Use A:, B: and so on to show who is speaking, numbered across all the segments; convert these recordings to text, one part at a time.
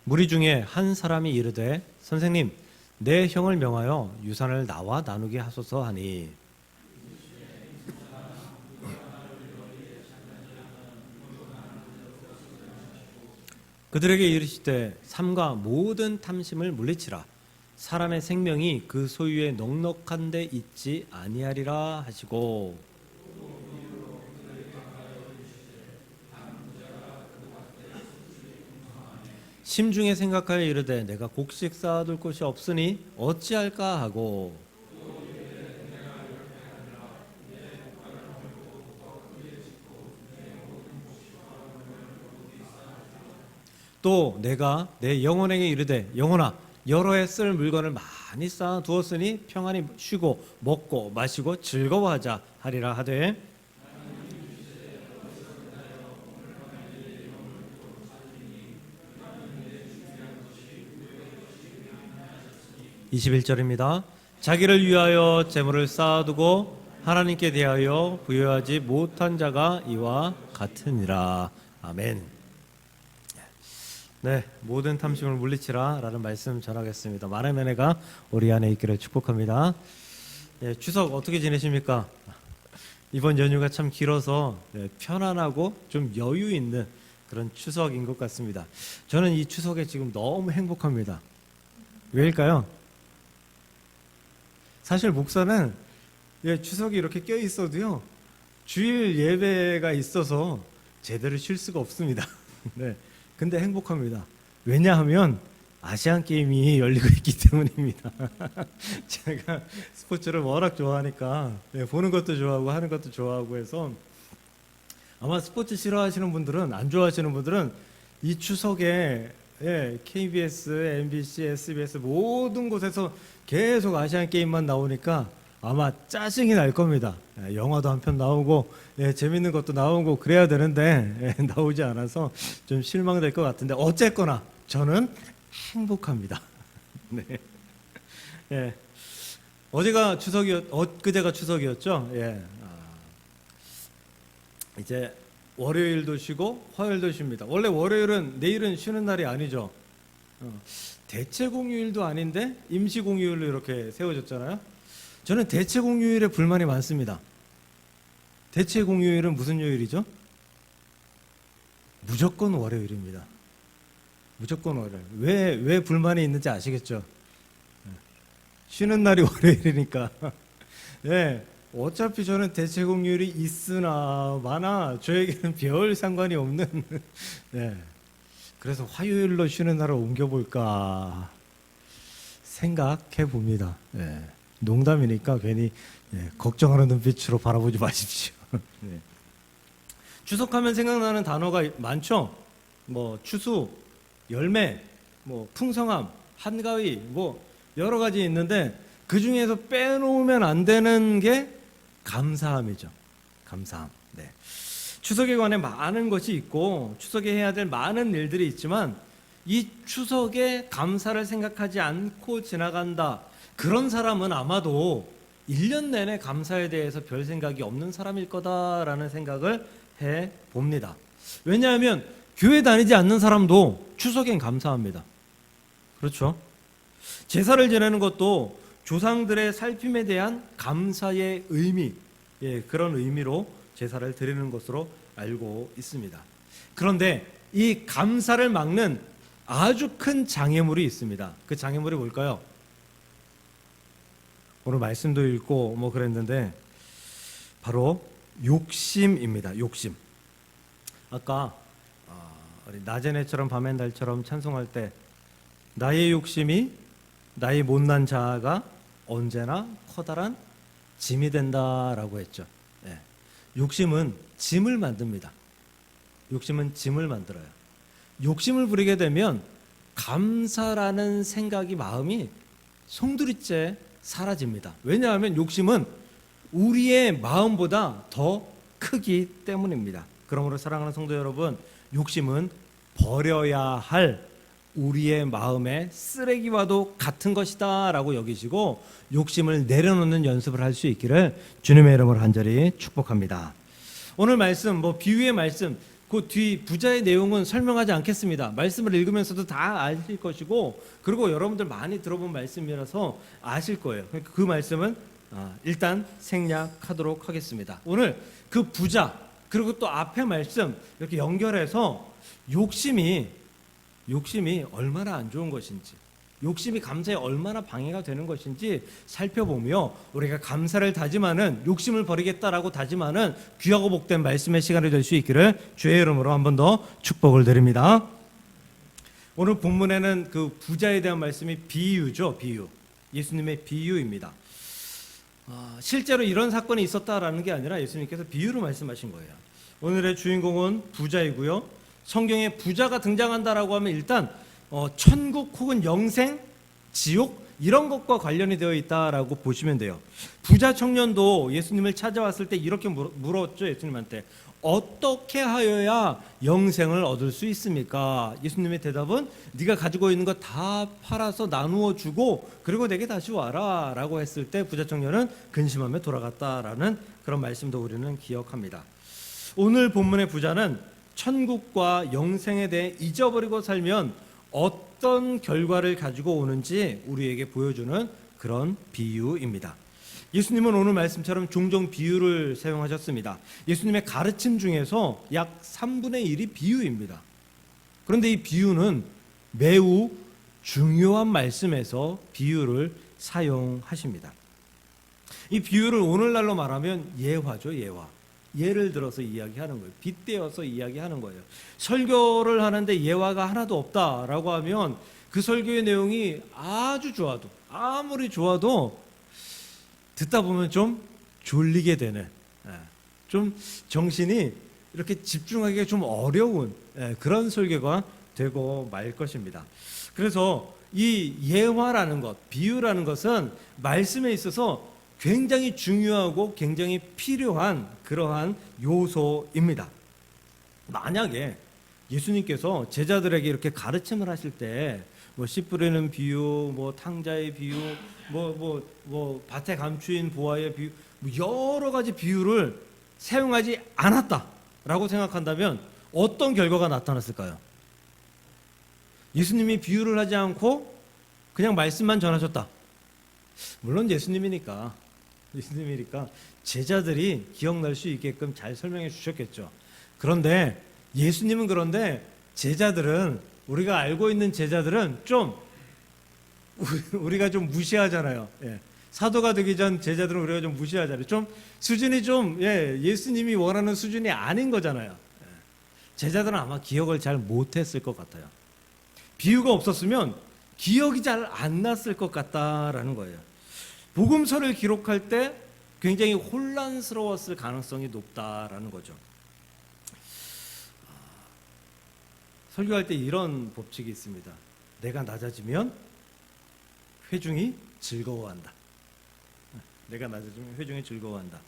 A: 무리 중에 한 사람이 이르되 선생님 내 형을 명하여 유산을 나와 나누게 하소서 하니 그들에게 이르시되 삼가 모든 탐심을 물리치라 사람의 생명이 그 소유에 넉넉한 데 있지 아니하리라 하시고 심중에 생각하여 이르되 내가 곡식 쌓아둘 곳이 없으니 어찌할까 하고 또 내가 내 영혼에게 이르되 영혼아 여러 해 쓸 물건을 많이 쌓아 두었으니 평안히 쉬고 먹고 마시고 즐거워하자 하리라 하되 21절입니다. 자기를 위하여 재물을 쌓아두고 하나님께 대하여 부여하지 못한 자가 이와 같으니라. 아멘. 네, 모든 탐심을 물리치라 라는 말씀 전하겠습니다. 많은 은혜가 우리 안에 있기를 축복합니다. 네, 추석 어떻게 지내십니까? 이번 연휴가 참 길어서 편안하고 좀 여유 있는 그런 추석인 것 같습니다. 저는 이 추석에 지금 너무 행복합니다. 왜일까요? 사실 목사는 추석이 이렇게 껴 있어도요 주일 예배가 있어서 제대로 쉴 수가 없습니다. 네, 근데 행복합니다. 왜냐하면 아시안 게임이 열리고 있기 때문입니다. 제가 스포츠를 워낙 좋아하니까 보는 것도 좋아하고 하는 것도 좋아하고 해서 아마 스포츠 싫어하시는 분들은 안 좋아하시는 분들은 이 추석에 KBS, MBC, SBS 모든 곳에서 계속 아시안 게임만 나오니까 아마 짜증이 날 겁니다. 영화도 한 편 나오고 재밌는 것도 나오고 그래야 되는데 나오지 않아서 좀 실망될 것 같은데 어쨌거나 저는 행복합니다. 네. 어제가 엊그제가 추석이었죠. 이제 월요일도 쉬고 화요일도 쉽니다. 원래 월요일은 내일은 쉬는 날이 아니죠. 대체 공휴일도 아닌데 임시 공휴일로 이렇게 세워졌잖아요. 저는 대체 공휴일에 불만이 많습니다. 대체 공휴일은 무슨 요일이죠? 무조건 월요일입니다. 무조건 월요일. 왜 불만이 있는지 아시겠죠? 쉬는 날이 월요일이니까. 어차피 저는 대체 공휴일이 있으나 마나 저에게는 별 상관이 없는 그래서 화요일로 쉬는 날을 옮겨볼까 생각해 봅니다. 농담이니까 괜히 걱정하는 눈빛으로 바라보지 마십시오. 추석하면 생각나는 단어가 많죠. 뭐 추수, 열매, 뭐 풍성함, 한가위, 뭐 여러 가지 있는데 그 중에서 빼놓으면 안 되는 게 감사함이죠. 감사함. 추석에 관해 많은 것이 있고 추석에 해야 될 많은 일들이 있지만 이 추석에 감사를 생각하지 않고 지나간다. 그런 사람은 아마도 1년 내내 감사에 대해서 별 생각이 없는 사람일 거다라는 생각을 해봅니다. 왜냐하면 교회 다니지 않는 사람도 추석엔 감사합니다. 그렇죠? 제사를 지내는 것도 조상들의 살핌에 대한 감사의 의미, 그런 의미로 제사를 드리는 것으로 알고 있습니다. 그런데 이 감사를 막는 아주 큰 장애물이 있습니다. 그 장애물이 뭘까요? 오늘 말씀도 읽고 뭐 그랬는데 바로 욕심입니다. 욕심. 아까 낮의 해처럼 밤의 달처럼 찬송할 때 나의 욕심이 나의 못난 자아가 언제나 커다란 짐이 된다라고 했죠. 욕심은 짐을 만듭니다. 욕심은 짐을 만들어요. 욕심을 부리게 되면 감사라는 생각이 마음이 송두리째 사라집니다. 왜냐하면 욕심은 우리의 마음보다 더 크기 때문입니다. 그러므로 사랑하는 성도 여러분, 욕심은 버려야 할 우리의 마음의 쓰레기와도 같은 것이다 라고 여기시고 욕심을 내려놓는 연습을 할 수 있기를 주님의 이름으로 간절히 축복합니다. 오늘 말씀, 비유의 말씀 그 뒤 부자의 내용은 설명하지 않겠습니다. 말씀을 읽으면서도 다 아실 것이고, 그리고 여러분들 많이 들어본 말씀이라서 아실 거예요. 그러니까 그 말씀은 일단 생략하도록 하겠습니다. 오늘 그 부자 그리고 또 앞에 말씀 이렇게 연결해서 욕심이 얼마나 안 좋은 것인지, 욕심이 감사에 얼마나 방해가 되는 것인지 살펴보며 우리가 감사를 다짐하는, 욕심을 버리겠다라고 다짐하는 귀하고 복된 말씀의 시간이 될 수 있기를 주의 이름으로 한 번 더 축복을 드립니다. 오늘 본문에는 그 부자에 대한 말씀이 비유죠. 비유. 예수님의 비유입니다. 실제로 이런 사건이 있었다라는 게 아니라 예수님께서 비유로 말씀하신 거예요. 오늘의 주인공은 부자이고요. 성경에 부자가 등장한다라고 하면 일단 천국 혹은 영생, 지옥 이런 것과 관련이 되어 있다라고 보시면 돼요. 부자 청년도 예수님을 찾아왔을 때 이렇게 물었죠. 예수님한테 어떻게 하여야 영생을 얻을 수 있습니까? 예수님의 대답은 네가 가지고 있는 거 다 팔아서 나누어 주고 그리고 내게 다시 와라 라고 했을 때 부자 청년은 근심하며 돌아갔다라는 그런 말씀도 우리는 기억합니다. 오늘 본문의 부자는 천국과 영생에 대해 잊어버리고 살면 어떤 결과를 가지고 오는지 우리에게 보여주는 그런 비유입니다. 예수님은 오늘 말씀처럼 종종 비유를 사용하셨습니다. 예수님의 가르침 중에서 약 3분의 1이 비유입니다. 그런데 이 비유는 매우 중요한 말씀에서 비유를 사용하십니다. 이 비유를 오늘날로 말하면 예화죠, 예화. 예를 들어서 이야기하는 거예요. 빗대어서 이야기하는 거예요. 설교를 하는데 예화가 하나도 없다라고 하면 그 설교의 내용이 아주 좋아도, 아무리 좋아도 듣다 보면 좀 졸리게 되는, 좀 정신이 이렇게 집중하기가 좀 어려운 그런 설교가 되고 말 것입니다. 그래서 이 예화라는 것, 비유라는 것은 말씀에 있어서 굉장히 중요하고 굉장히 필요한 그러한 요소입니다. 만약에 예수님께서 제자들에게 이렇게 가르침을 하실 때 뭐 씨 뿌리는 비유, 뭐 탕자의 비유, 뭐 밭에 감추인 보아의 비유, 뭐 여러 가지 비유를 사용하지 않았다라고 생각한다면 어떤 결과가 나타났을까요? 예수님이 비유를 하지 않고 그냥 말씀만 전하셨다. 물론 예수님이니까 제자들이 기억날 수 있게끔 잘 설명해 주셨겠죠. 그런데 예수님은 그런데 제자들은, 우리가 알고 있는 제자들은 좀 우리가 좀 무시하잖아요. 사도가 되기 전 제자들은 우리가 좀 무시하잖아요. 좀 수준이 좀 예수님이 원하는 수준이 아닌 거잖아요. 제자들은 아마 기억을 잘 못했을 것 같아요. 비유가 없었으면 기억이 잘 안 났을 것 같다라는 거예요. 복음서를 기록할 때 굉장히 혼란스러웠을 가능성이 높다라는 거죠. 설교할 때 이런 법칙이 있습니다. 내가 낮아지면 회중이 즐거워한다. 내가 낮아지면 회중이 즐거워한다.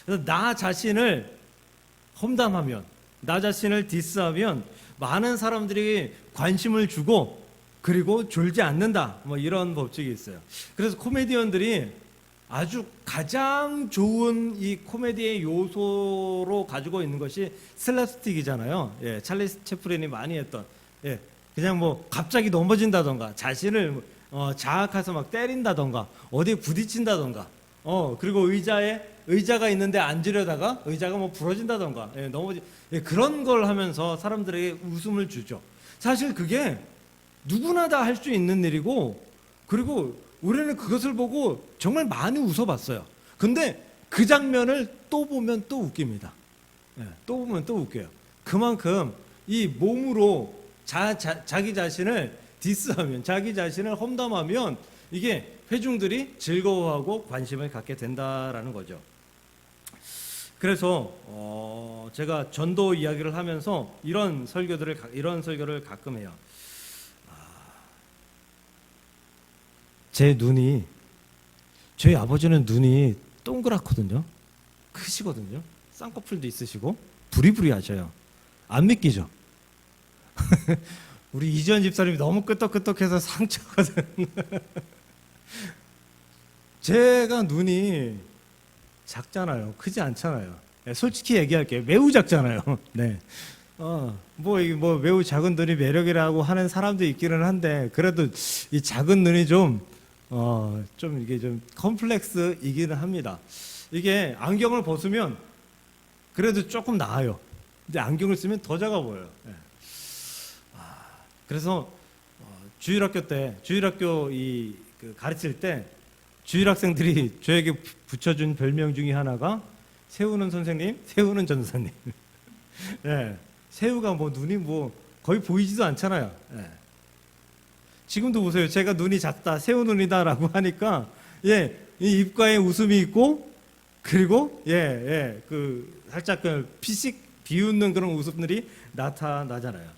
A: 그래서 나 자신을 험담하면, 나 자신을 디스하면 많은 사람들이 관심을 주고 그리고 졸지 않는다. 뭐 이런 법칙이 있어요. 그래서 코미디언들이 아주 가장 좋은 이 코미디의 요소로 가지고 있는 것이 슬랩스틱이잖아요. 찰리 채플린이 많이 했던. 그냥 뭐 갑자기 넘어진다던가, 자신을 자학해서 막 때린다던가, 어디에 부딪힌다던가, 그리고 의자가 있는데 앉으려다가 의자가 뭐 부러진다던가, 그런 걸 하면서 사람들에게 웃음을 주죠. 사실 그게 누구나 다 할 수 있는 일이고, 그리고 우리는 그것을 보고 정말 많이 웃어봤어요. 근데 그 장면을 또 보면 또 웃깁니다. 또 보면 또 웃겨요. 그만큼 이 몸으로 자기 자신을 디스하면, 자기 자신을 험담하면 이게 회중들이 즐거워하고 관심을 갖게 된다라는 거죠. 그래서 제가 전도 이야기를 하면서 이런 설교를 가끔 해요. 저희 아버지는 눈이 동그랗거든요. 크시거든요. 쌍꺼풀도 있으시고 부리부리하셔요. 안 믿기죠? 우리 이지연 집사님이 너무 끄떡끄떡해서 상처거든. 제가 눈이 작잖아요. 크지 않잖아요. 솔직히 얘기할게요. 매우 작잖아요. 네. 뭐, 이게 뭐 매우 작은 눈이 매력이라고 하는 사람도 있기는 한데, 그래도 이 작은 눈이 좀 이게 좀 컴플렉스이기는 합니다. 이게 안경을 벗으면 그래도 조금 나아요. 근데 안경을 쓰면 더 작아 보여요. 예. 그래서 주일학교 때, 주일학교 그 가르칠 때 주일학생들이 저에게 붙여준 별명 중에 하나가 세우는 선생님, 세우는 전사님. 예. 새우가 뭐 눈이 뭐 거의 보이지도 않잖아요. 예. 지금도 보세요. 제가 눈이 작다, 새우 눈이다라고 하니까 예, 이 입가에 웃음이 있고 그리고 그 살짝 그 피식 비웃는 그런 웃음들이 나타나잖아요.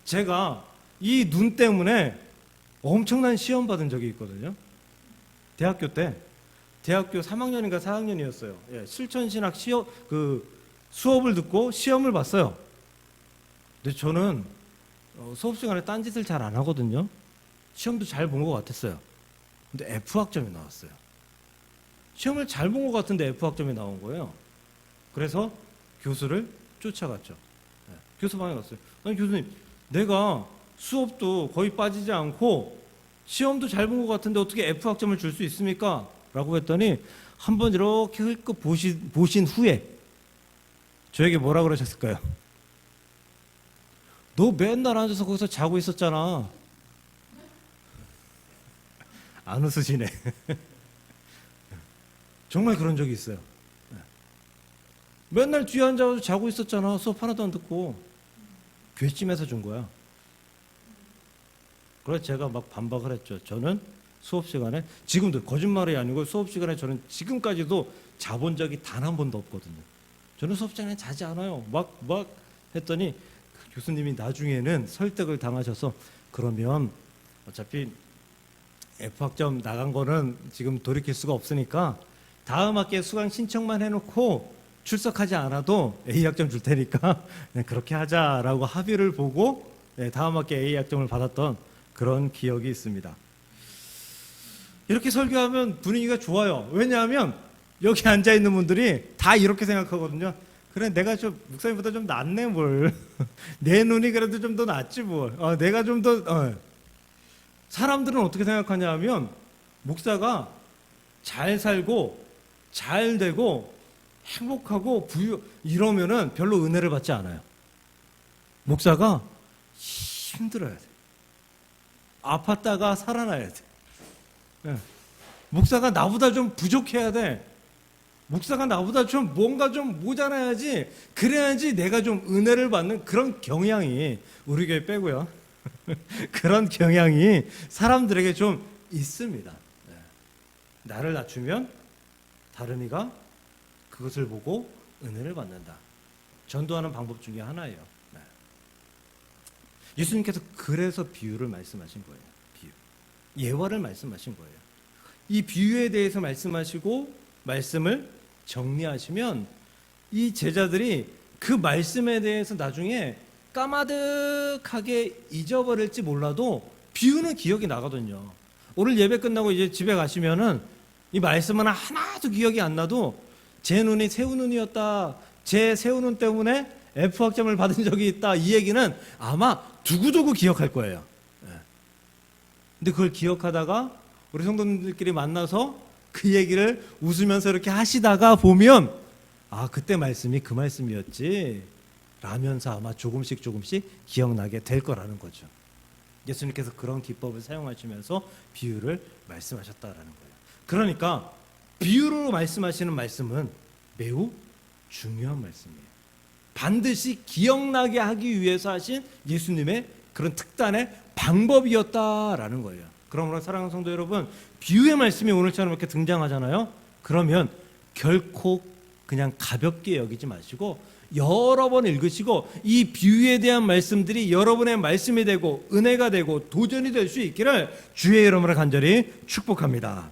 A: 제가 이 눈 때문에 엄청난 시험 받은 적이 있거든요. 대학교 때, 대학교 3학년인가 4학년이었어요. 예, 실천신학 시험 그 수업을 듣고 시험을 봤어요. 근데 저는 수업 시간에 딴짓을 잘 안 하거든요. 시험도 잘 본 것 같았어요. 근데 F학점이 나왔어요. 시험을 잘 본 것 같은데 F학점이 나온 거예요. 그래서 교수를 쫓아갔죠. 네, 교수 방에 갔어요. 아니 교수님, 내가 수업도 거의 빠지지 않고 시험도 잘 본 것 같은데 어떻게 F학점을 줄 수 있습니까? 라고 했더니 한번 이렇게 흘끗 보신 후에 저에게 뭐라 그러셨을까요? 너 맨날 앉아서 거기서 자고 있었잖아. 안 웃으시네. 정말 그런 적이 있어요. 맨날 뒤에 앉아서 자고 있었잖아. 수업 하나도 안 듣고. 괘씸해서 준 거야. 그래서 제가 막 반박을 했죠. 저는 수업 시간에, 지금도 거짓말이 아니고 수업 시간에 저는 지금까지도 자본 적이 단 한 번도 없거든요. 저는 수업 시간에 자지 않아요. 막 했더니 교수님이 나중에는 설득을 당하셔서, 그러면 어차피 F학점 나간 거는 지금 돌이킬 수가 없으니까 다음 학기에 수강 신청만 해놓고 출석하지 않아도 A학점 줄 테니까 그렇게 하자라고 합의를 보고 다음 학기에 A학점을 받았던 그런 기억이 있습니다. 이렇게 설교하면 분위기가 좋아요. 왜냐하면 여기 앉아있는 분들이 다 이렇게 생각하거든요. 그래, 내가 좀 목사님보다 좀 낫네 뭘. 내 눈이 그래도 좀 더 낫지 뭘. 내가 좀 더 사람들은 어떻게 생각하냐 하면 목사가 잘 살고 잘 되고 행복하고 이러면은 별로 은혜를 받지 않아요. 목사가 힘들어야 돼. 아팠다가 살아나야 돼. 목사가 나보다 좀 부족해야 돼. 목사가 나보다 좀 뭔가 좀 모자라야지, 그래야지 내가 좀 은혜를 받는 그런 경향이, 우리 교회 빼고요. 그런 경향이 사람들에게 좀 있습니다. 나를 낮추면 다른 이가 그것을 보고 은혜를 받는다. 전도하는 방법 중에 하나예요. 예수님께서 그래서 비유를 말씀하신 거예요. 예화를 말씀하신 거예요. 이 비유에 대해서 말씀하시고 말씀을 정리하시면 이 제자들이 그 말씀에 대해서 나중에 까마득하게 잊어버릴지 몰라도 비유는 기억이 나거든요. 오늘 예배 끝나고 이제 집에 가시면은 이 말씀은 하나도 기억이 안 나도 제 눈이 새우 눈이었다, 제 새우 눈 때문에 F학점을 받은 적이 있다, 이 얘기는 아마 두고두고 기억할 거예요. 근데 그걸 기억하다가 우리 성도님들끼리 만나서 그 얘기를 웃으면서 이렇게 하시다가 보면, 그때 말씀이 그 말씀이었지 라면서 아마 조금씩 기억나게 될 거라는 거죠. 예수님께서 그런 기법을 사용하시면서 비유를 말씀하셨다라는 거예요. 그러니까 비유로 말씀하시는 말씀은 매우 중요한 말씀이에요. 반드시 기억나게 하기 위해서 하신 예수님의 그런 특단의 방법이었다라는 거예요. 그러므로 사랑하는 성도 여러분, 비유의 말씀이 오늘처럼 이렇게 등장하잖아요. 그러면 결코 그냥 가볍게 여기지 마시고 여러 번 읽으시고 이 비유에 대한 말씀들이 여러분의 말씀이 되고 은혜가 되고 도전이 될 수 있기를 주의 이름으로 간절히 축복합니다.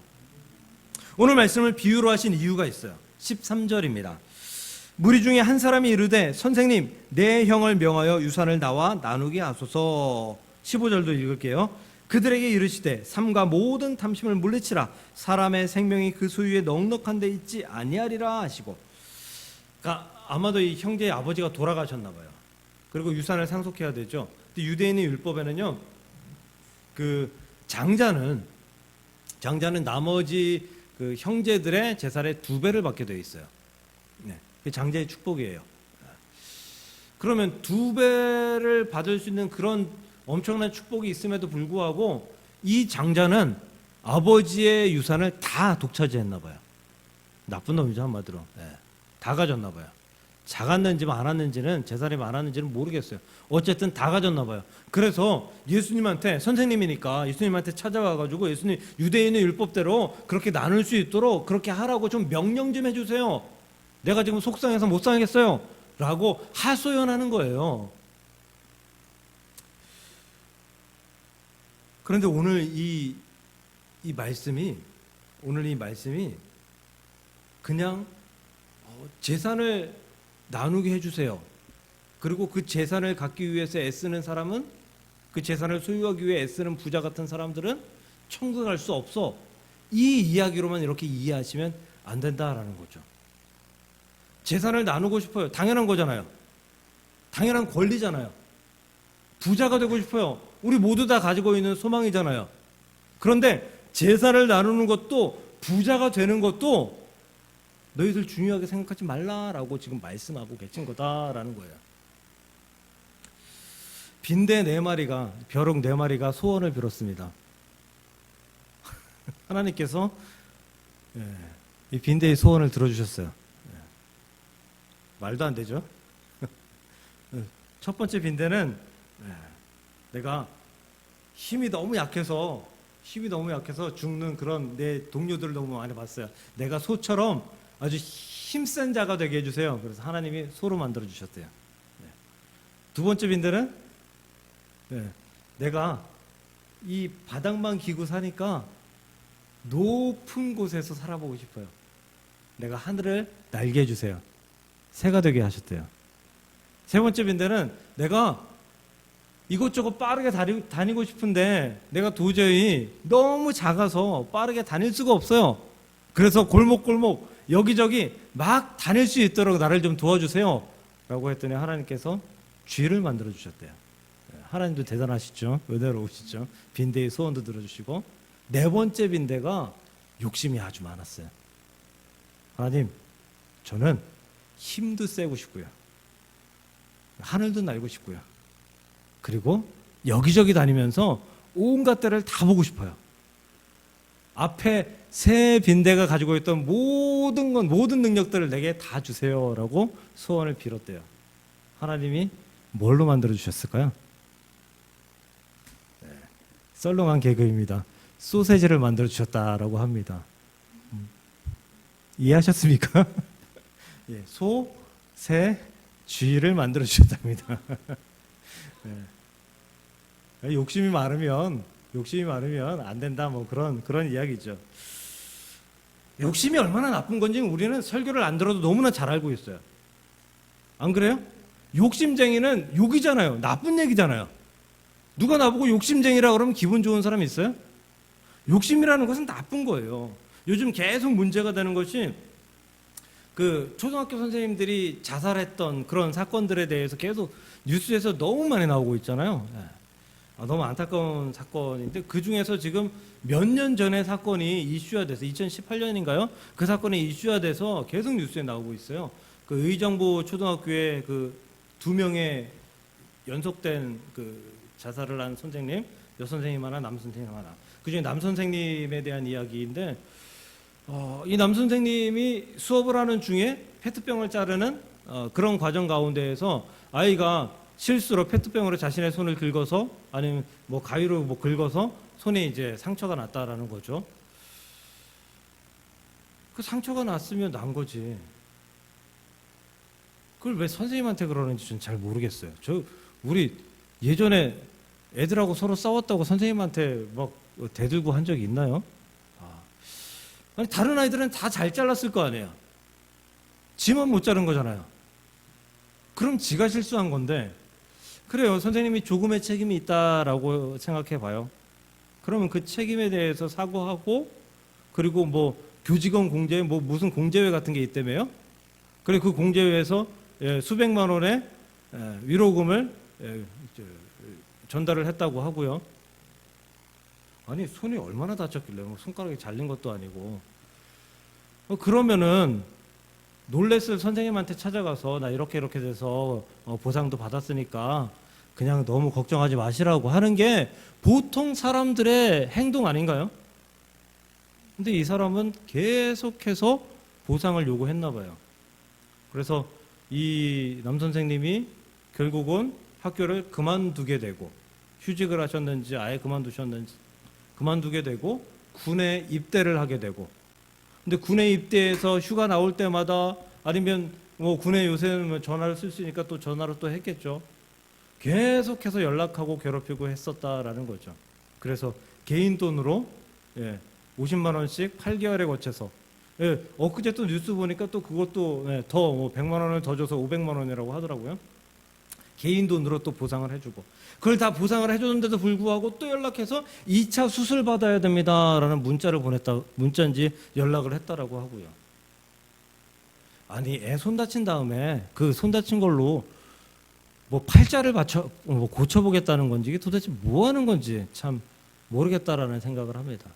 A: 오늘 말씀을 비유로 하신 이유가 있어요. 13절입니다. 무리 중에 한 사람이 이르되 선생님, 내 형을 명하여 유산을 나와 나누게 하소서. 15절도 읽을게요. 그들에게 이르시되 삼가 모든 탐심을 물리치라. 사람의 생명이 그 소유에 넉넉한 데 있지 아니하리라 하시고. 그러니까 아마도 이 형제의 아버지가 돌아가셨나 봐요. 그리고 유산을 상속해야 되죠. 근데 유대인의 율법에는요, 그 장자는 나머지 그 형제들의 재산의 2배를 받게 되어 있어요. 네, 그게 장자의 축복이에요. 그러면 2배를 받을 수 있는 그런 엄청난 축복이 있음에도 불구하고 이 장자는 아버지의 유산을 다 독차지했나 봐요. 나쁜 놈이죠, 한마디로. 네, 다 가졌나 봐요. 작았는지 많았는지는, 재산이 많았는지는 모르겠어요. 어쨌든 다 가졌나 봐요. 그래서 예수님한테, 선생님이니까 예수님한테 찾아와가지고 예수님, 유대인의 율법대로 그렇게 나눌 수 있도록 그렇게 하라고 좀 명령 좀 해주세요. 내가 지금 속상해서 못 살겠어요 라고 하소연하는 거예요. 그런데 오늘 이 말씀이 그냥 재산을 나누게 해주세요. 그리고 그 재산을 갖기 위해서 애쓰는 사람은, 그 재산을 소유하기 위해 애쓰는 부자 같은 사람들은 천국 갈 수 없어. 이 이야기로만 이렇게 이해하시면 안 된다라는 거죠. 재산을 나누고 싶어요. 당연한 거잖아요. 당연한 권리잖아요. 부자가 되고 싶어요. 우리 모두 다 가지고 있는 소망이잖아요. 그런데 재산을 나누는 것도, 부자가 되는 것도 너희들 중요하게 생각하지 말라라고 지금 말씀하고 계신 거다라는 거예요. 빈대 4마리가, 벼룩 4마리가 소원을 빌었습니다. 하나님께서 이 빈대의 소원을 들어주셨어요. 말도 안 되죠. 첫 번째 빈대는 내가 힘이 너무 약해서 죽는 그런 내 동료들을 너무 많이 봤어요. 내가 소처럼 아주 힘센 자가 되게 해주세요. 그래서 하나님이 소로 만들어 주셨대요. 두 번째 빈대는 내가 이 바닥만 기고 사니까 높은 곳에서 살아보고 싶어요. 내가 하늘을 날게 해주세요. 새가 되게 하셨대요. 세 번째 빈대는 내가 이것저것 빠르게 다니고 싶은데 내가 도저히 너무 작아서 빠르게 다닐 수가 없어요. 그래서 골목골목 여기저기 막 다닐 수 있도록 나를 좀 도와주세요 라고 했더니 하나님께서 쥐를 만들어 주셨대요. 하나님도 대단하시죠. 은혜로우시죠. 빈대의 소원도 들어주시고, 4번째 빈대가 욕심이 아주 많았어요. 하나님, 저는 힘도 세고 싶고요, 하늘도 날고 싶고요, 그리고 여기저기 다니면서 온갖 데를 다 보고 싶어요. 앞에 세 빈대가 가지고 있던 모든 능력들을 내게 다 주세요라고 소원을 빌었대요. 하나님이 뭘로 만들어 주셨을까요? 썰렁한 개그입니다. 소세지를 만들어 주셨다라고 합니다. 이해하셨습니까? 예, 소, 새, 쥐를 만들어 주셨답니다. 욕심이 많으면 안 된다, 뭐 그런 이야기죠. 욕심이 얼마나 나쁜 건지 우리는 설교를 안 들어도 너무나 잘 알고 있어요. 안 그래요? 욕심쟁이는 욕이잖아요. 나쁜 얘기잖아요. 누가 나보고 욕심쟁이라 그러면 기분 좋은 사람이 있어요? 욕심이라는 것은 나쁜 거예요. 요즘 계속 문제가 되는 것이 그 초등학교 선생님들이 자살했던 그런 사건들에 대해서 계속 뉴스에서 너무 많이 나오고 있잖아요. 너무 안타까운 사건인데, 그 중에서 지금 몇 년 전에 사건이 이슈화 돼서 2018년인가요? 그 사건이 이슈화 돼서 계속 뉴스에 나오고 있어요. 그 의정부 초등학교에 그 2명의 연속된 그 자살을 한 선생님, 여선생님 하나, 남선생님 하나. 그중에 남선생님에 대한 이야기인데, 이 남선생님이 수업을 하는 중에 페트병을 자르는 그런 과정 가운데에서 아이가 실수로 페트병으로 자신의 손을 긁어서, 아니면 뭐 가위로 뭐 긁어서 손에 이제 상처가 났다라는 거죠. 그 상처가 났으면 난 거지. 그걸 왜 선생님한테 그러는지 전 잘 모르겠어요. 우리 예전에 애들하고 서로 싸웠다고 선생님한테 막 대들고 한 적이 있나요? 아니, 다른 아이들은 다 잘 잘랐을 거 아니에요. 지만 못 자른 거잖아요. 그럼 지가 실수한 건데, 그래요, 선생님이 조금의 책임이 있다라고 생각해 봐요. 그러면 그 책임에 대해서 사과하고, 그리고 뭐 교직원 공제, 뭐 무슨 공제회 같은 게 있다며요. 그리고 그 공제회에서 수백만 원의 위로금을 전달을 했다고 하고요. 아니 손이 얼마나 다쳤길래 손가락이 잘린 것도 아니고 그러면은 놀랬을 선생님한테 찾아가서 나 이렇게 돼서 보상도 받았으니까 그냥 너무 걱정하지 마시라고 하는 게 보통 사람들의 행동 아닌가요? 근데 이 사람은 계속해서 보상을 요구했나 봐요. 그래서 이 남 선생님이 결국은 학교를 그만두게 되고 휴직을 하셨는지 아예 그만두셨는지 그만두게 되고 군에 입대를 하게 되고 근데 군에 입대해서 휴가 나올 때마다 아니면 뭐 군에 요새는 전화를 쓸 수 있으니까 또 전화로 또 했겠죠. 계속해서 연락하고 괴롭히고 했었다라는 거죠. 그래서 개인 돈으로 50만 원씩 8개월에 거쳐서 엊그제 또 뉴스 보니까 또 그것도 더 100만 원을 더 줘서 500만 원이라고 하더라고요. 개인 돈으로 또 보상을 해주고 그걸 다 보상을 해줬는데도 불구하고 또 연락해서 2차 수술 받아야 됩니다라는 문자인지 연락을 했다라고 하고요. 아니 애 손 다친 다음에 그 손 다친 걸로 뭐 팔자를 고쳐보겠다는 건지 이게 도대체 뭐 하는 건지 참 모르겠다라는 생각을 합니다.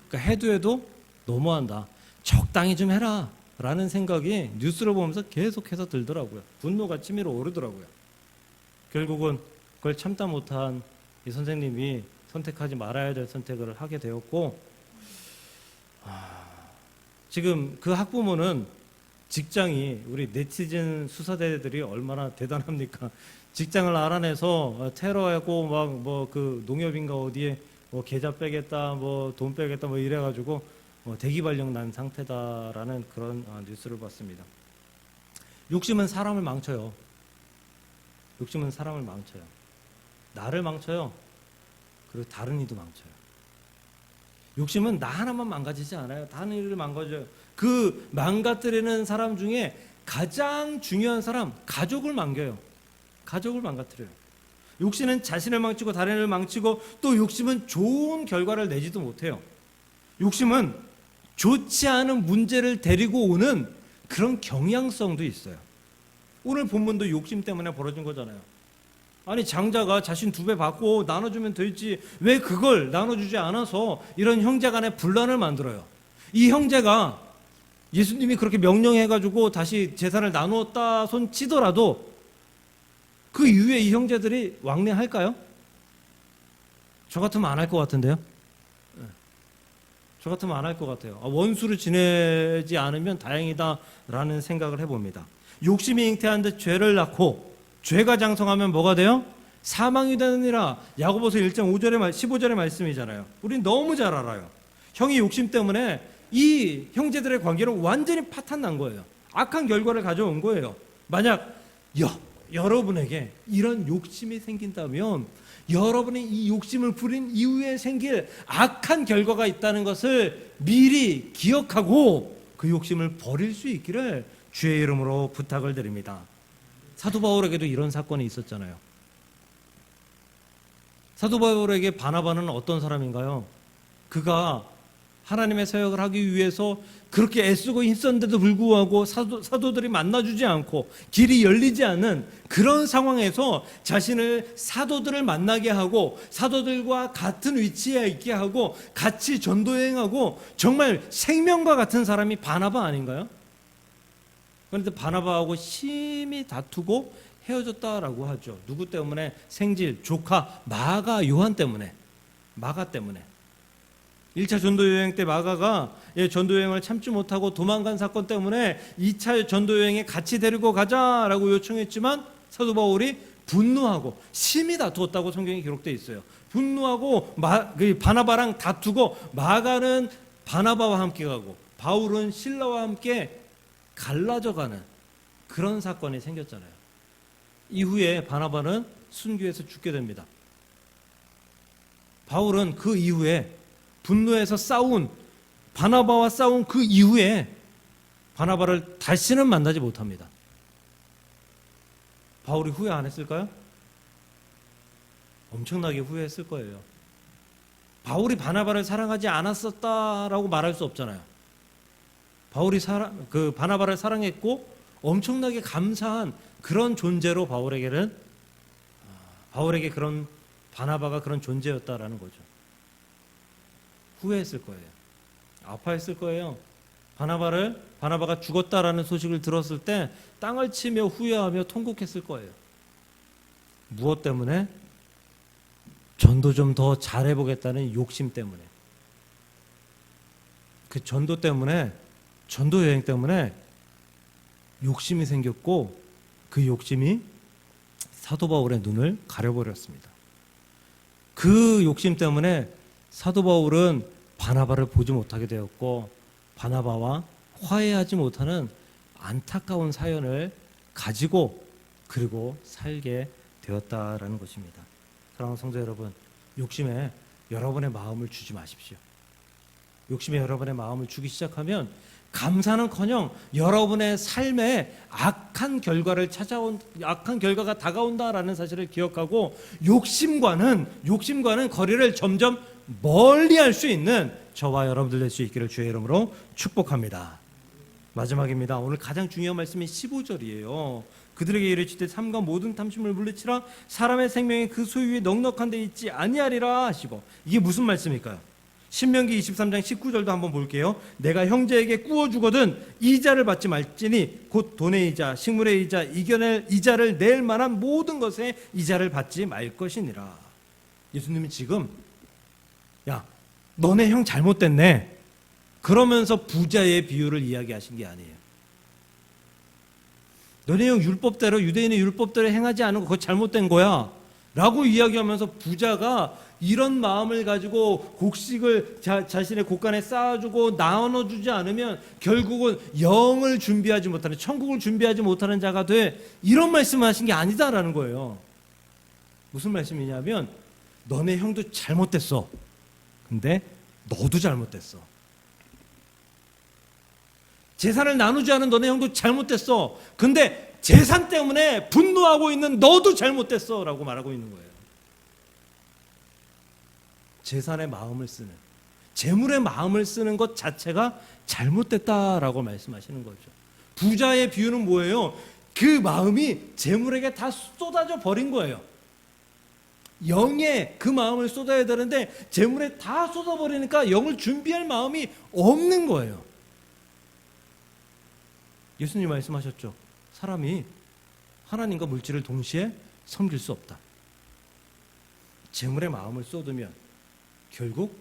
A: 그러니까 해도 너무한다. 적당히 좀 해라 라는 생각이 뉴스를 보면서 계속해서 들더라고요. 분노가 치밀어 오르더라고요. 결국은 그걸 참다 못한 이 선생님이 선택하지 말아야 될 선택을 하게 되었고 지금 그 학부모는 직장이 우리 네티즌 수사대들이 얼마나 대단합니까? 직장을 알아내서 테러하고 막 뭐 그 농협인가 어디에 뭐 계좌 빼겠다 뭐 돈 빼겠다 뭐 이래가지고 대기 발령 난 상태다라는 그런 뉴스를 봤습니다. 욕심은 사람을 망쳐요. 욕심은 사람을 망쳐요. 나를 망쳐요. 그리고 다른 이도 망쳐요. 욕심은 나 하나만 망가지지 않아요. 다른 이를 망가져요. 그 망가뜨리는 사람 중에 가장 중요한 사람, 가족을 망겨요. 가족을 망가뜨려요. 욕심은 자신을 망치고 다른 이를 망치고 또 욕심은 좋은 결과를 내지도 못해요. 욕심은 좋지 않은 문제를 데리고 오는 그런 경향성도 있어요. 오늘 본문도 욕심 때문에 벌어진 거잖아요. 아니 장자가 자신 2배 받고 나눠주면 되지 왜 그걸 나눠주지 않아서 이런 형제 간에 분란을 만들어요. 이 형제가 예수님이 그렇게 명령해가지고 다시 재산을 나누었다 손 치더라도 그 이후에 이 형제들이 왕래할까요? 저 같으면 안 할 것 같은데요. 저 같으면 안 할 것 같아요. 원수를 지내지 않으면 다행이다라는 생각을 해봅니다. 욕심이 잉태한 듯 죄를 낳고 죄가 장성하면 뭐가 돼요? 사망이 되느니라. 야고보서 1장 15절의 말씀이잖아요. 우린 너무 잘 알아요. 형이 욕심 때문에 이 형제들의 관계는 완전히 파탄난 거예요. 악한 결과를 가져온 거예요. 만약 여러분에게 이런 욕심이 생긴다면 여러분이 이 욕심을 부린 이후에 생길 악한 결과가 있다는 것을 미리 기억하고 그 욕심을 버릴 수 있기를 주의 이름으로 부탁을 드립니다. 사도 바울에게도 이런 사건이 있었잖아요. 사도 바울에게 바나바는 어떤 사람인가요? 그가 하나님의 사역을 하기 위해서 그렇게 애쓰고 힘썼는데도 불구하고 사도들이 만나주지 않고 길이 열리지 않는 그런 상황에서 자신을 사도들을 만나게 하고 사도들과 같은 위치에 있게 하고 같이 전도여행하고 정말 생명과 같은 사람이 바나바 아닌가요? 그런데 바나바하고 심히 다투고 헤어졌다라고 하죠. 누구 때문에? 생질, 조카, 마가 요한 때문에. 마가 때문에. 1차 전도여행 때 마가가 전도여행을 참지 못하고 도망간 사건 때문에 2차 전도여행에 같이 데리고 가자라고 요청했지만 사도 바울이 분노하고 심히 다투었다고 성경에 기록되어 있어요. 분노하고 바나바랑 다투고 마가는 바나바와 함께 가고 바울은 실라와 함께 갈라져가는 그런 사건이 생겼잖아요. 이후에 바나바는 순교해서 죽게 됩니다. 바울은 그 이후에 분노해서 바나바와 싸운 그 이후에 바나바를 다시는 만나지 못합니다. 바울이 후회 안 했을까요? 엄청나게 후회했을 거예요. 바울이 바나바를 사랑하지 않았었다라고 말할 수 없잖아요. 바울이 바나바를 사랑했고 엄청나게 감사한 그런 존재로 바울에게 그런 바나바가 그런 존재였다라는 거죠. 후회했을 거예요. 아파했을 거예요. 바나바가 죽었다라는 소식을 들었을 때 땅을 치며 후회하며 통곡했을 거예요. 무엇 때문에? 전도 좀 더 잘해보겠다는 욕심 때문에. 그 전도 여행 때문에 욕심이 생겼고 그 욕심이 사도 바울의 눈을 가려버렸습니다. 그 욕심 때문에 사도 바울은 바나바를 보지 못하게 되었고 바나바와 화해하지 못하는 안타까운 사연을 가지고 그리고 살게 되었다라는 것입니다. 사랑하는 성도 여러분, 욕심에 여러분의 마음을 주지 마십시오. 욕심에 여러분의 마음을 주기 시작하면 감사는커녕 여러분의 삶에 악한 결과가 다가온다라는 사실을 기억하고 욕심과는 거리를 점점 멀리할 수 있는 저와 여러분들 될 수 있기를 주의 이름으로 축복합니다. 마지막입니다. 오늘 가장 중요한 말씀이 15절이에요. 그들에게 이르시되 삼가 모든 탐심을 물리치라 사람의 생명이 그 소유에 넉넉한 데 있지 아니하리라 하시고, 이게 무슨 말씀일까요? 신명기 23장 19절도 한번 볼게요. 내가 형제에게 꾸어주거든 이자를 받지 말지니 곧 돈의 이자, 식물의 이자, 이겨낼 이자를 낼 만한 모든 것에 이자를 받지 말 것이니라. 예수님이 지금 야 너네 형 잘못됐네 그러면서 부자의 비유를 이야기하신 게 아니에요. 너네 형 율법대로, 유대인의 율법대로 행하지 않은 거 그거 잘못된 거야 라고 이야기하면서 부자가 이런 마음을 가지고 곡식을 자신의 곳간에 쌓아주고 나눠주지 않으면 결국은 영을 준비하지 못하는, 천국을 준비하지 못하는 자가 돼, 이런 말씀을 하신 게 아니다라는 거예요. 무슨 말씀이냐면 너네 형도 잘못됐어. 근데 너도 잘못됐어. 재산을 나누지 않은 너네 형도 잘못됐어. 근데 재산 때문에 분노하고 있는 너도 잘못됐어 라고 말하고 있는 거예요. 재산의 마음을 쓰는, 재물의 마음을 쓰는 것 자체가 잘못됐다라고 말씀하시는 거죠. 부자의 비유는 뭐예요? 그 마음이 재물에게 다 쏟아져 버린 거예요. 영에 그 마음을 쏟아야 되는데 재물에 다 쏟아버리니까 영을 준비할 마음이 없는 거예요. 예수님 말씀하셨죠. 사람이 하나님과 물질을 동시에 섬길 수 없다. 재물에 마음을 쏟으면 결국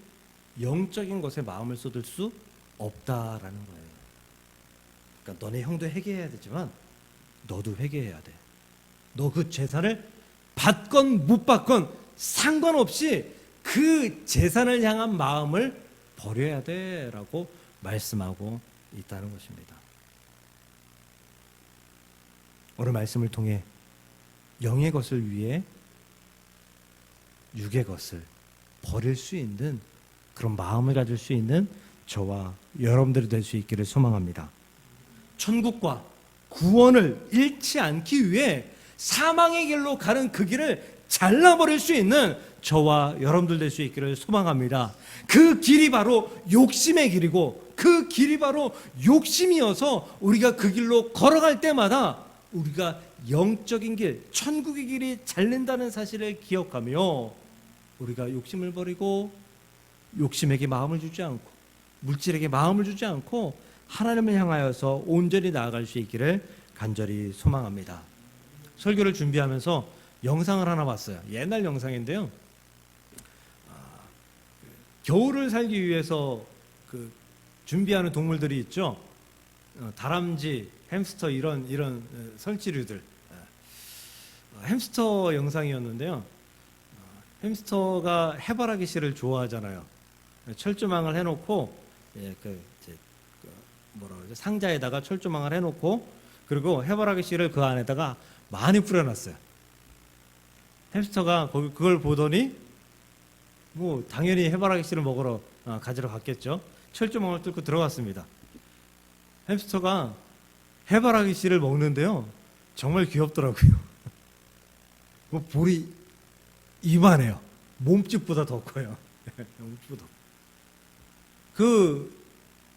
A: 영적인 것에 마음을 쏟을 수 없다라는 거예요. 그러니까 너네 형도 회개해야 되지만 너도 회개해야 돼. 너 그 재산을 받건 못 받건 상관없이 그 재산을 향한 마음을 버려야 돼라고 말씀하고 있다는 것입니다. 오늘 말씀을 통해 영의 것을 위해 육의 것을 버릴 수 있는 그런 마음을 가질 수 있는 저와 여러분들이 될 수 있기를 소망합니다. 천국과 구원을 잃지 않기 위해 사망의 길로 가는 그 길을 잘라버릴 수 있는 저와 여러분들 될 수 있기를 소망합니다. 그 길이 바로 욕심의 길이고 그 길이 바로 욕심이어서 우리가 그 길로 걸어갈 때마다 우리가 영적인 길, 천국의 길이 잘린다는 사실을 기억하며 우리가 욕심을 버리고 욕심에게 마음을 주지 않고 물질에게 마음을 주지 않고 하나님을 향하여서 온전히 나아갈 수 있기를 간절히 소망합니다. 설교를 준비하면서 영상을 하나 봤어요. 옛날 영상인데요. 겨울을 살기 위해서 그 준비하는 동물들이 있죠. 다람쥐, 햄스터 이런 설치류들. 햄스터 영상이었는데요. 햄스터가 해바라기 씨를 좋아하잖아요. 철조망을 해놓고 상자에다가 철조망을 해놓고 그리고 해바라기 씨를 그 안에다가 많이 뿌려놨어요. 햄스터가 그걸 보더니 뭐 당연히 해바라기 씨를 먹으러 가지러 갔겠죠. 철조망을 뚫고 들어갔습니다. 햄스터가 해바라기 씨를 먹는데요. 정말 귀엽더라고요. 볼이 이만해요. 몸집보다 더 커요. 몸집보다. 그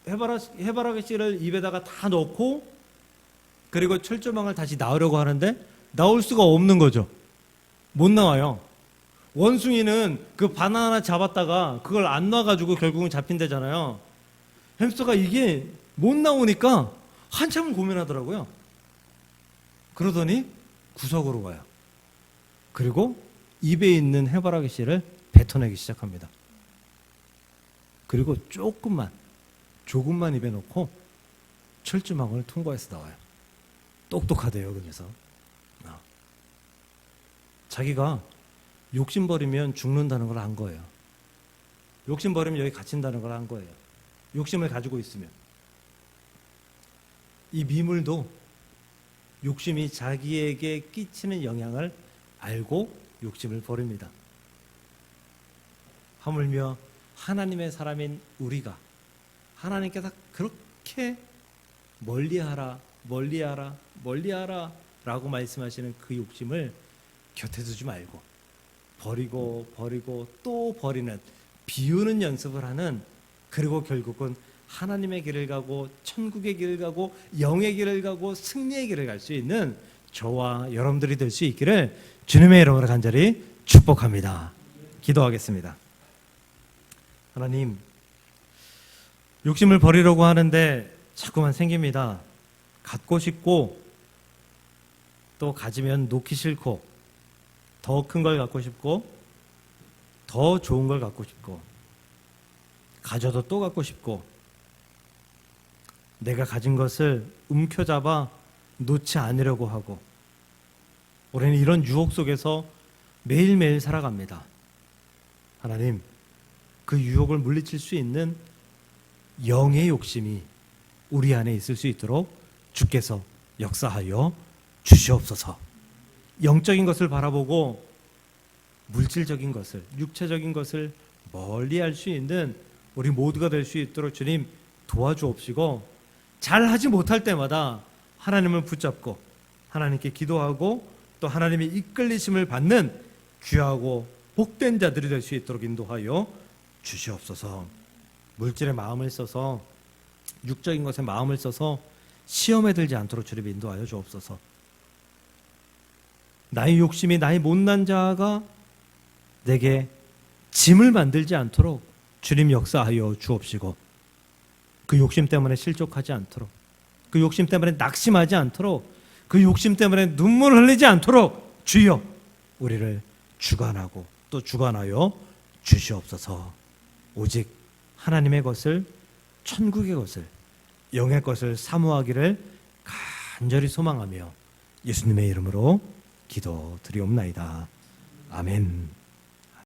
A: 해바라기 씨를 입에다가 다 넣고 그리고 철조망을 다시 나오려고 하는데 나올 수가 없는 거죠. 못 나와요. 원숭이는 그 바나나 잡았다가 그걸 안 놔가지고 결국은 잡힌대잖아요. 햄스터가 이게 못 나오니까 한참을 고민하더라고요. 그러더니 구석으로 가요. 그리고 입에 있는 해바라기 씨를 뱉어내기 시작합니다. 그리고 조금만 입에 넣고 철조망을 통과해서 나와요. 똑똑하대요. 그래서 자기가 욕심 버리면 죽는다는 걸 안 거예요. 욕심 버리면 여기 갇힌다는 걸 안 거예요. 욕심을 가지고 있으면. 이 미물도 욕심이 자기에게 끼치는 영향을 알고 욕심을 버립니다. 하물며 하나님의 사람인 우리가 하나님께서 그렇게 멀리하라 라고 말씀하시는 그 욕심을 곁에 두지 말고 버리고 또 버리는, 비우는 연습을 하는, 그리고 결국은 하나님의 길을 가고 천국의 길을 가고 영의 길을 가고 승리의 길을 갈 수 있는 저와 여러분들이 될 수 있기를 주님의 이름으로 간절히 축복합니다. 기도하겠습니다. 하나님, 욕심을 버리려고 하는데 자꾸만 생깁니다. 갖고 싶고 또 가지면 놓기 싫고 더 큰 걸 갖고 싶고 더 좋은 걸 갖고 싶고 가져도 또 갖고 싶고 내가 가진 것을 움켜잡아 놓지 않으려고 하고 우리는 이런 유혹 속에서 매일매일 살아갑니다. 하나님, 그 유혹을 물리칠 수 있는 영의 욕심이 우리 안에 있을 수 있도록 주께서 역사하여 주시옵소서. 영적인 것을 바라보고 물질적인 것을, 육체적인 것을 멀리할 수 있는 우리 모두가 될 수 있도록 주님 도와주옵시고, 잘하지 못할 때마다 하나님을 붙잡고 하나님께 기도하고 또 하나님의 이끌리심을 받는 귀하고 복된 자들이 될 수 있도록 인도하여 주시옵소서. 물질의 마음을 써서, 육적인 것에 마음을 써서 시험에 들지 않도록 주님 인도하여 주옵소서. 나의 욕심이 나의 못난 자가 내게 짐을 만들지 않도록 주님 역사하여 주옵시고, 그 욕심 때문에 실족하지 않도록, 그 욕심 때문에 낙심하지 않도록, 그 욕심 때문에 눈물을 흘리지 않도록 주여 우리를 주관하고 또 주관하여 주시옵소서. 오직 하나님의 것을, 천국의 것을, 영의 것을 사모하기를 간절히 소망하며 예수님의 이름으로 기도드리옵나이다. 아멘.